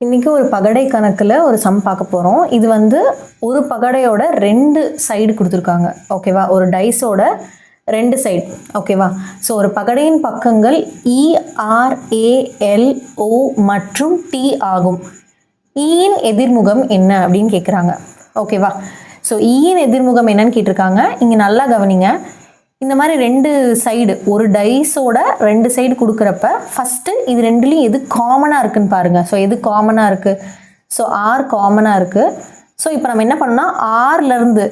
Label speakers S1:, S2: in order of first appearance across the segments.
S1: இன்றைக்கி ஒரு பகடை கணக்கில் ஒரு சம் பார்க்க போகிறோம். இது வந்து ஒரு பகடையோட 2 சைடு கொடுத்துருக்காங்க. ஓகேவா? ஒரு டைஸோட 2 சைடு. ஓகேவா? ஸோ ஒரு பகடையின் பக்கங்கள் ERALO மற்றும் T ஆகும். ஈயின் எதிர்முகம் என்ன அப்படின்னு கேட்குறாங்க. ஓகேவா? ஸோ ஈயின் எதிர்முகம் என்னன்னு கேட்டிருக்காங்க. இங்கே நல்லா கவனிங்க. இந்த மாதிரி 2 சைடு, ஒரு டைஸோட 2 சைடு கொடுக்குறப்ப ஃபஸ்ட்டு இது ரெண்டுலேயும் எது காமனாக இருக்குன்னு பாருங்கள். ஸோ எது காமனாக இருக்குது? ஸோ R காமனாக இருக்குது. ஸோ இப்போ நம்ம என்ன பண்ணோம்னா Rலேருந்து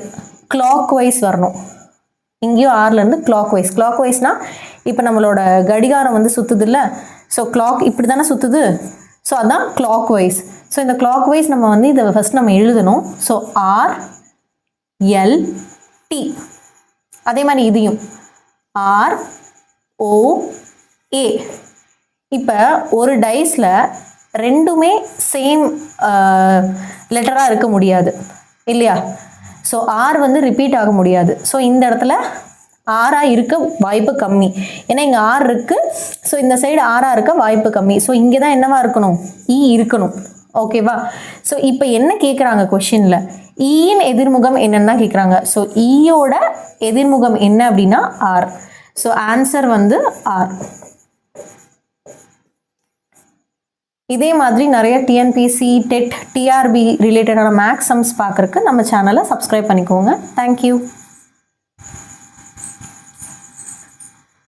S1: கிளாக் வைஸ் வரணும். இங்கேயும் Rலேருந்து கிளாக் வைஸ்னால் இப்போ நம்மளோட கடிகாரம் வந்து சுற்றுது இல்லை? ஸோ கிளாக் இப்படி தானே சுற்றுது. ஸோ அதான் கிளாக் வைஸ். ஸோ இந்த கிளாக் வைஸ் நம்ம வந்து இதை ஃபஸ்ட் நம்ம எழுதணும். So RLT. அதே மாதிரி இதையும் ROA. இப்போ ஒரு டைஸில் ரெண்டுமே சேம் லெட்டராக இருக்க முடியாது இல்லையா? ஸோ R வந்து ரிப்பீட் ஆக முடியாது. ஸோ இந்த இடத்துல ஆராக இருக்க வாய்ப்பு கம்மி. ஏன்னா இங்கே R இருக்குது. ஸோ இந்த சைடு ஆராக இருக்க வாய்ப்பு கம்மி. ஸோ இங்கே தான் என்னவா இருக்கணும்? E இருக்கணும். ஓகேவா? ஸோ இப்போ என்ன கேட்குறாங்க கொஷினில்? ஈயின் எதிர்முகம் என்னன்னு தான் கேட்குறாங்க. ஸோ ஈயோட எதிர்முகம் என்ன அப்படின்னா R. ஸோ ஆன்சர் வந்து R. இதே மாதிரி நிறைய TNPSC, TET, TRB ரிலேட்டடான மேக்ஸ் சம்ஸ் பார்க்குறக்கு நம்ம சேனலை சப்ஸ்கிரைப் பண்ணிக்கோங்க. தேங்க்யூ.